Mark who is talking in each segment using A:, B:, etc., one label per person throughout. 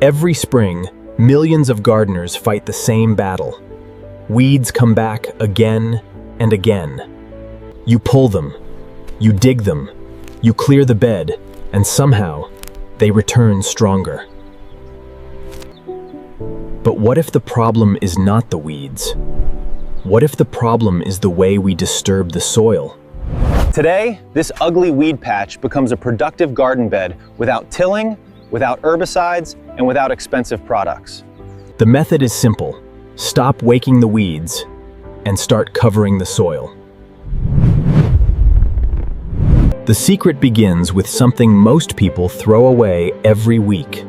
A: Every spring, millions of gardeners fight the same battle. Weeds come back again and again. You pull them, you dig them, you clear the bed, and somehow they return stronger. But what if the problem is not the weeds? What if the problem is the way we disturb the soil?
B: Today, this ugly weed patch becomes a productive garden bed without tilling, without herbicides, and without expensive products.
A: The method is simple. Stop waking the weeds and start covering the soil. The secret begins with something most people throw away every week.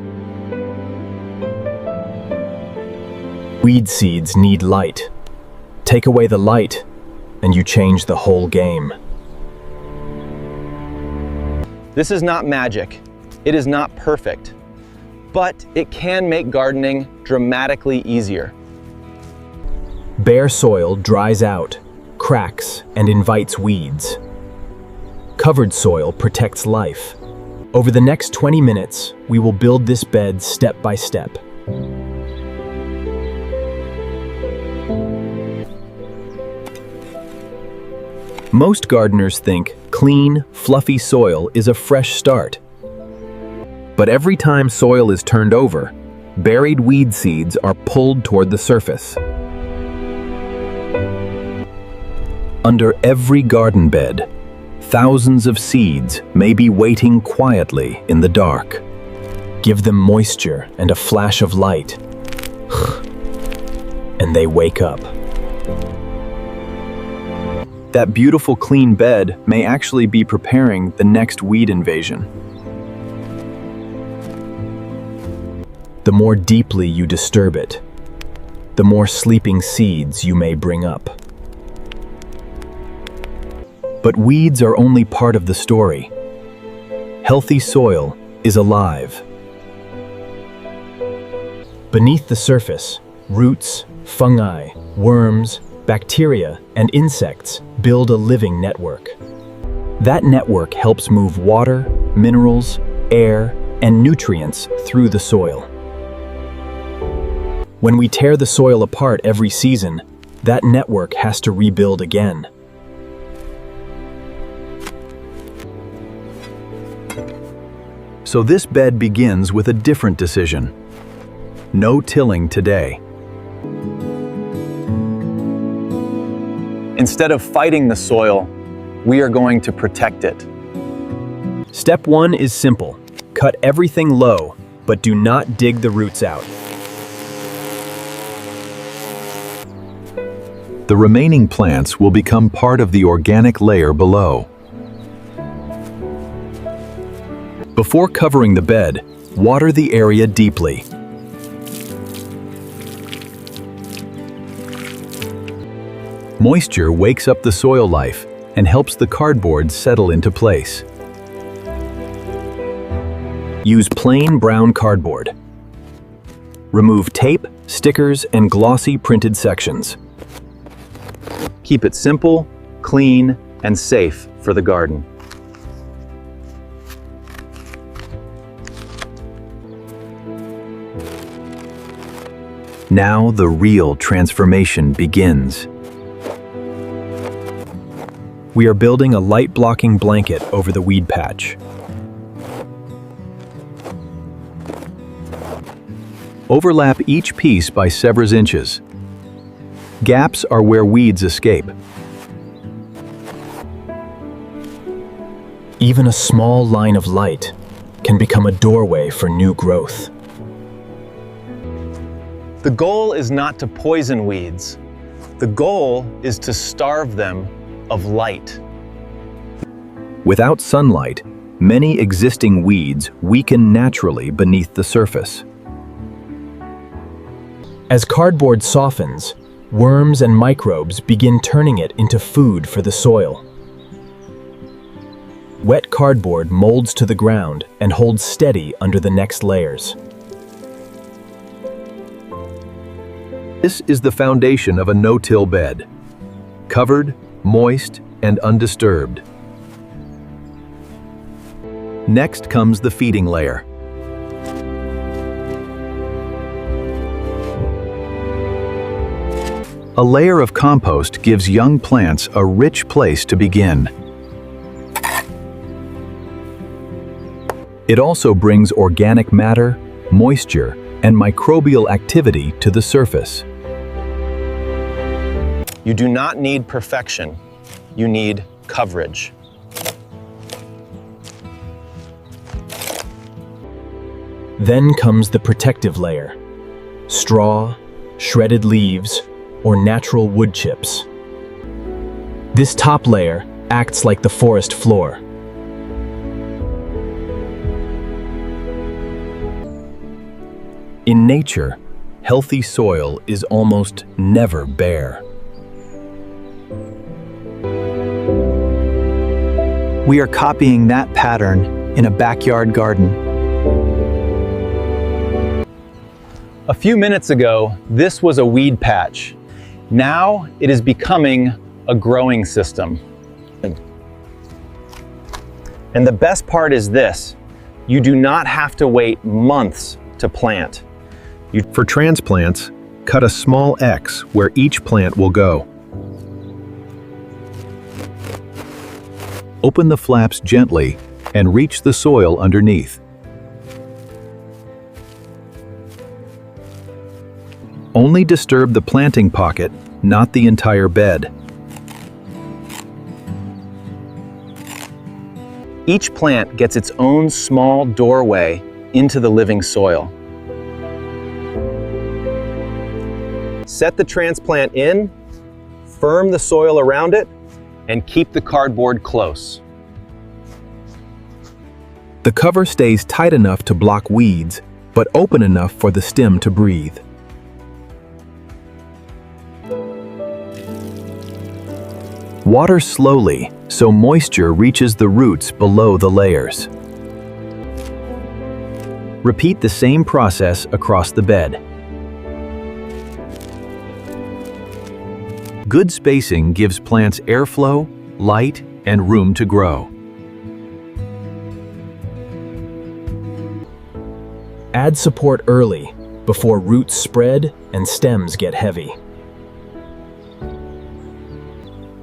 A: Weed seeds need light. Take away the light, and you change the whole game.
B: This is not magic. It is not perfect, but it can make gardening dramatically easier.
A: Bare soil dries out, cracks, and invites weeds. Covered soil protects life. Over the next 20 minutes, we will build this bed step by step. Most gardeners think clean, fluffy soil is a fresh start. But every time soil is turned over, buried weed seeds are pulled toward the surface. Under every garden bed, thousands of seeds may be waiting quietly in the dark. Give them moisture and a flash of light, and they wake up. That beautiful clean bed may actually be preparing the next weed invasion. The more deeply you disturb it, the more sleeping seeds you may bring up. But weeds are only part of the story. Healthy soil is alive. Beneath the surface, roots, fungi, worms, bacteria, and insects build a living network. That network helps move water, minerals, air, and nutrients through the soil. When we tear the soil apart every season, that network has to rebuild again. So this bed begins with a different decision. No tilling today.
B: Instead of fighting the soil, we are going to protect it.
A: Step 1 is simple. Cut everything low, but do not dig the roots out.
C: The remaining plants will become part of the organic layer below.
A: Before covering the bed, water the area deeply.
C: Moisture wakes up the soil life and helps the cardboard settle into place.
A: Use plain brown cardboard. Remove tape, stickers, and glossy printed sections.
B: Keep it simple, clean, and safe for the garden.
A: Now the real transformation begins. We are building a light-blocking blanket over the weed patch.
C: Overlap each piece by several inches. Gaps are where weeds escape.
A: Even a small line of light can become a doorway for new growth.
B: The goal is not to poison weeds. The goal is to starve them of light.
C: Without sunlight, many existing weeds weaken naturally beneath the surface.
A: As cardboard softens, worms and microbes begin turning it into food for the soil. Wet cardboard molds to the ground and holds steady under the next layers.
C: This is the foundation of a no-till bed. Covered, moist, and undisturbed. Next comes the feeding layer. A layer of compost gives young plants a rich place to begin. It also brings organic matter, moisture, and microbial activity to the surface.
B: You do not need perfection, you need coverage.
A: Then comes the protective layer: straw, shredded leaves, or natural wood chips. This top layer acts like the forest floor. In nature, healthy soil is almost never bare.
D: We are copying that pattern in a backyard garden.
B: A few minutes ago, this was a weed patch. Now it is becoming a growing system. And the best part is this: you do not have to wait months to plant.
C: For transplants, cut a small X where each plant will go. Open the flaps gently and reach the soil underneath. Only disturb the planting pocket, not the entire bed.
B: Each plant gets its own small doorway into the living soil. Set the transplant in, firm the soil around it, and keep the cardboard close.
C: The cover stays tight enough to block weeds, but open enough for the stem to breathe. Water slowly so moisture reaches the roots below the layers. Repeat the same process across the bed. Good spacing gives plants airflow, light, and room to grow.
A: Add support early, before roots spread and stems get heavy.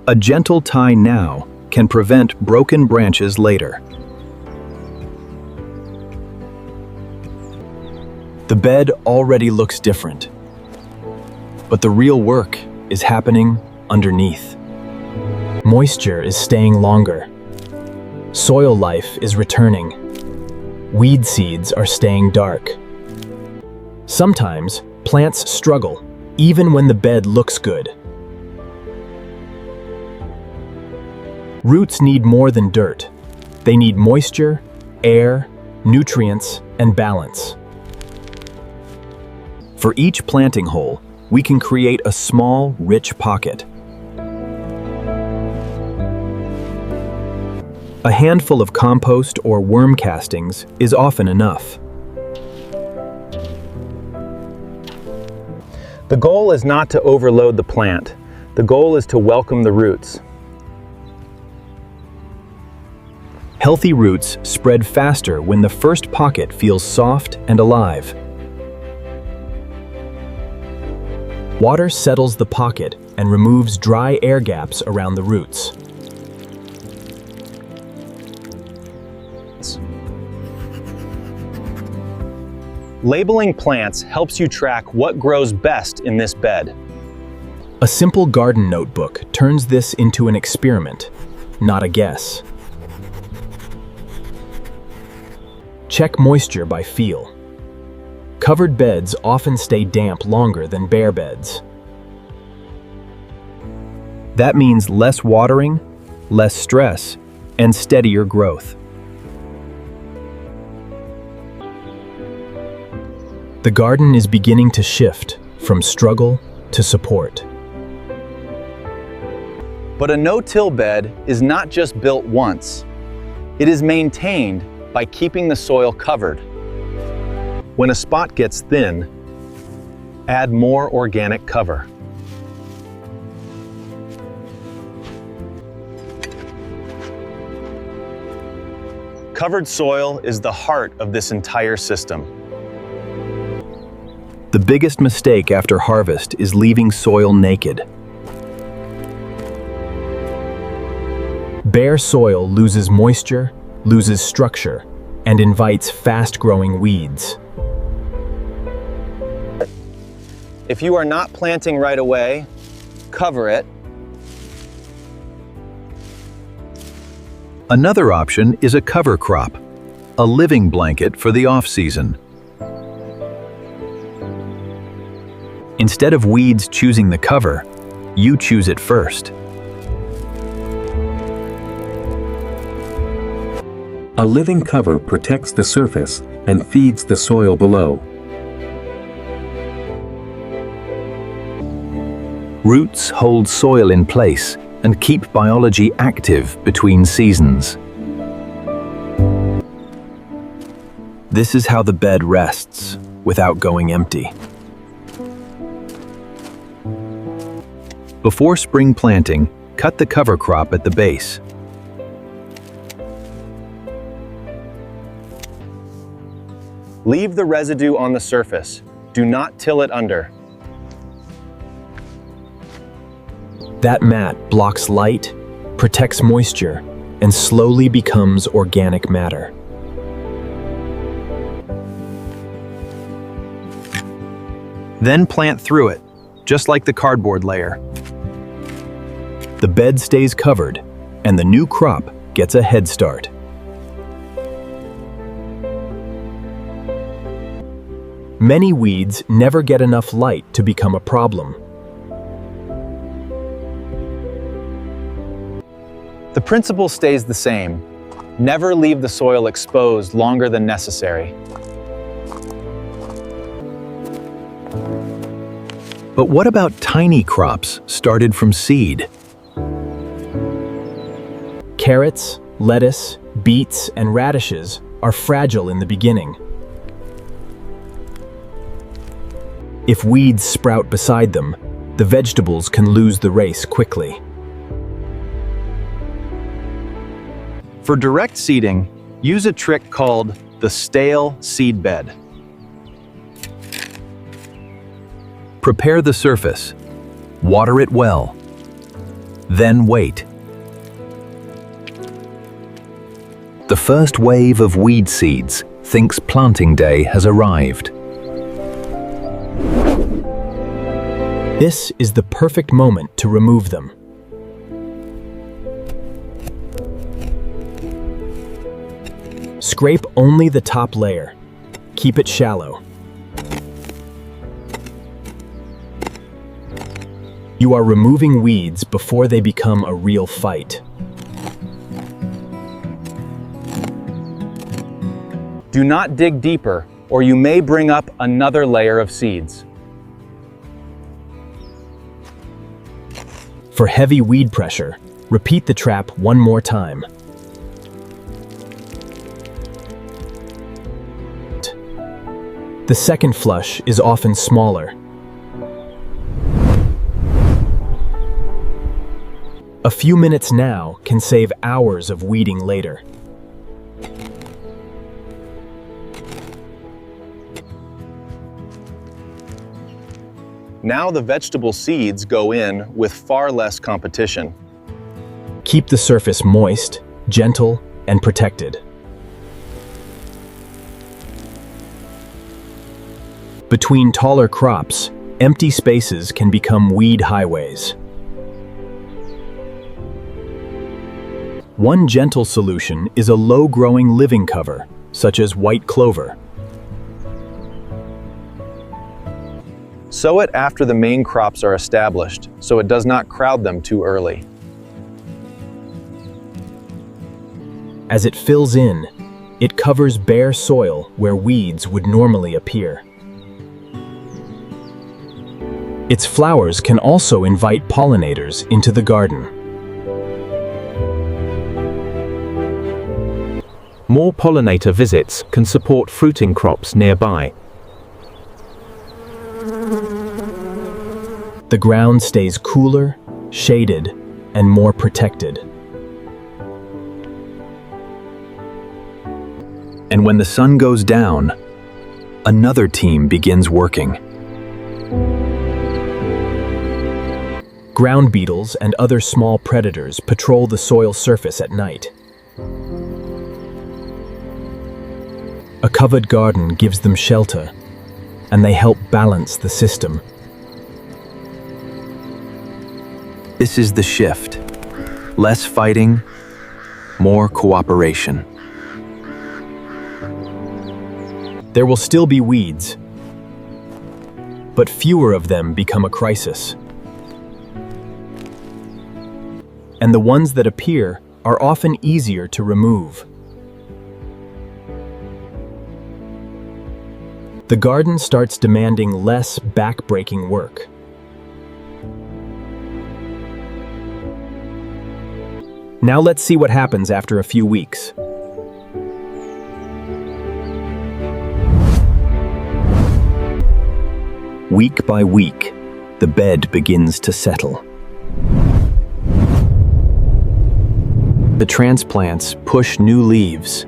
C: A gentle tie now can prevent broken branches later.
A: The bed already looks different, but the real work is happening underneath. Moisture is staying longer. Soil life is returning. Weed seeds are staying dark. Sometimes plants struggle, even when the bed looks good. Roots need more than dirt. They need moisture, air, nutrients, and balance. For each planting hole, we can create a small, rich pocket. A handful of compost or worm castings is often enough.
B: The goal is not to overload the plant. The goal is to welcome the roots.
A: Healthy roots spread faster when the first pocket feels soft and alive. Water settles the pocket and removes dry air gaps around the roots.
B: Labeling plants helps you track what grows best in this bed.
A: A simple garden notebook turns this into an experiment, not a guess. Check moisture by feel. Covered beds often stay damp longer than bare beds. That means less watering, less stress, and steadier growth. The garden is beginning to shift from struggle to support.
B: But a no-till bed is not just built once. It is maintained by keeping the soil covered. When a spot gets thin, add more organic cover. Covered soil is the heart of this entire system.
C: The biggest mistake after harvest is leaving soil naked.
A: Bare soil loses moisture, loses structure, and invites fast-growing weeds.
B: If you are not planting right away, cover it.
C: Another option is a cover crop, a living blanket for the off-season. Instead of weeds choosing the cover, you choose it first.
E: A living cover protects the surface and feeds the soil below.
C: Roots hold soil in place and keep biology active between seasons. This is how the bed rests without going empty. Before spring planting, cut the cover crop at the base.
B: Leave the residue on the surface. Do not till it under.
A: That mat blocks light, protects moisture, and slowly becomes organic matter.
C: Then plant through it, just like the cardboard layer.
A: The bed stays covered, and the new crop gets a head start. Many weeds never get enough light to become a problem.
B: The principle stays the same. Never leave the soil exposed longer than necessary.
C: But what about tiny crops started from seed?
A: Carrots, lettuce, beets, and radishes are fragile in the beginning. If weeds sprout beside them, the vegetables can lose the race quickly.
C: For direct seeding, use a trick called the stale seed bed. Prepare the surface, water it well, then wait. The first wave of weed seeds thinks planting day has arrived.
A: This is the perfect moment to remove them. Scrape only the top layer. Keep it shallow. You are removing weeds before they become a real fight.
B: Do not dig deeper, or you may bring up another layer of seeds.
A: For heavy weed pressure, repeat the trap one more time. The second flush is often smaller. A few minutes now can save hours of weeding later.
B: Now the vegetable seeds go in with far less competition.
A: Keep the surface moist, gentle, and protected. Between taller crops, empty spaces can become weed highways. One gentle solution is a low-growing living cover, such as white clover.
B: Sow it after the main crops are established, so it does not crowd them too early.
A: As it fills in, it covers bare soil where weeds would normally appear. Its flowers can also invite pollinators into the garden.
F: More pollinator visits can support fruiting crops nearby.
A: The ground stays cooler, shaded, and more protected.
C: And when the sun goes down, another team begins working.
A: Ground beetles and other small predators patrol the soil surface at night. A covered garden gives them shelter, and they help balance the system.
C: This is the shift. Less fighting, more cooperation.
A: There will still be weeds, but fewer of them become a crisis. And the ones that appear are often easier to remove. The garden starts demanding less back-breaking work. Now let's see what happens after a few weeks. Week by week, the bed begins to settle. The transplants push new leaves.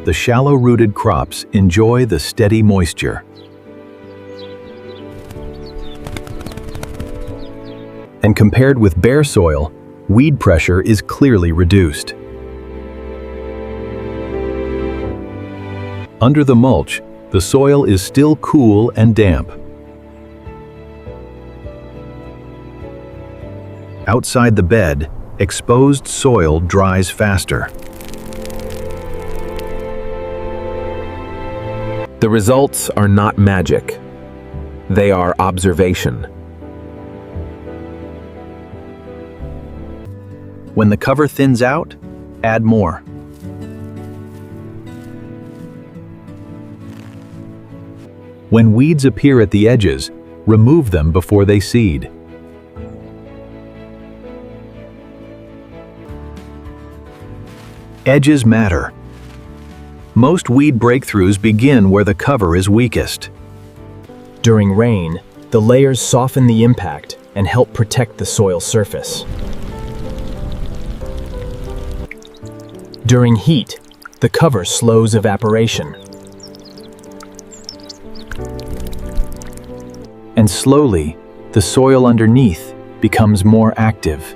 C: The shallow-rooted crops enjoy the steady moisture. And compared with bare soil, weed pressure is clearly reduced. Under the mulch, the soil is still cool and damp. Outside the bed, exposed soil dries faster.
F: The results are not magic. They are observation.
C: When the cover thins out, add more. When weeds appear at the edges, remove them before they seed. Edges matter. Most weed breakthroughs begin where the cover is weakest.
A: During rain, the layers soften the impact and help protect the soil surface. During heat, the cover slows evaporation.
C: And slowly, the soil underneath becomes more active.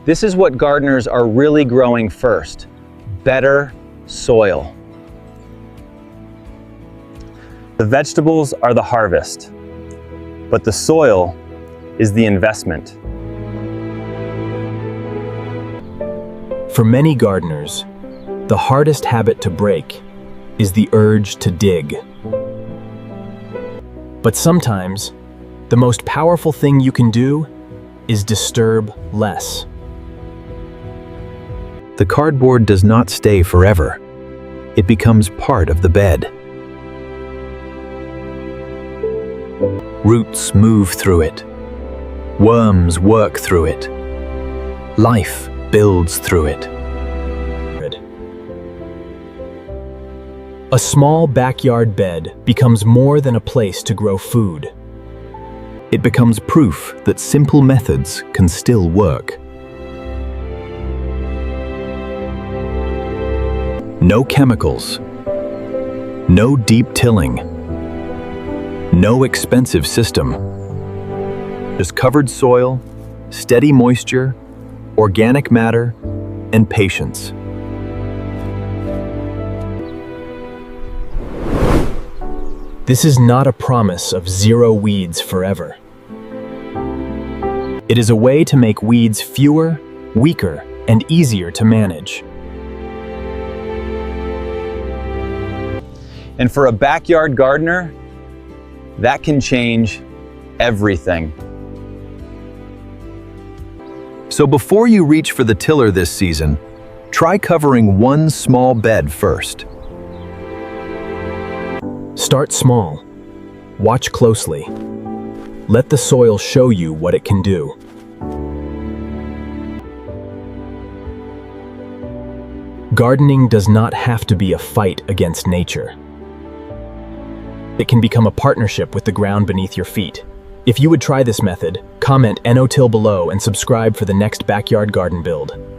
B: This is what gardeners are really growing first: better soil. The vegetables are the harvest, but the soil is the investment.
A: For many gardeners, the hardest habit to break is the urge to dig. But sometimes, the most powerful thing you can do is disturb less.
C: The cardboard does not stay forever. It becomes part of the bed. Roots move through it. Worms work through it. Life builds through it.
A: A small backyard bed becomes more than a place to grow food.
C: It becomes proof that simple methods can still work. No chemicals. No deep tilling. No expensive system. Just covered soil, steady moisture, organic matter, and patience.
A: This is not a promise of zero weeds forever. It is a way to make weeds fewer, weaker, and easier to manage.
B: And for a backyard gardener, that can change everything.
C: So before you reach for the tiller this season, try covering one small bed first.
A: Start small. Watch closely. Let the soil show you what it can do. Gardening does not have to be a fight against nature. It can become a partnership with the ground beneath your feet. If you would try this method, comment no-till below and subscribe for the next backyard garden build.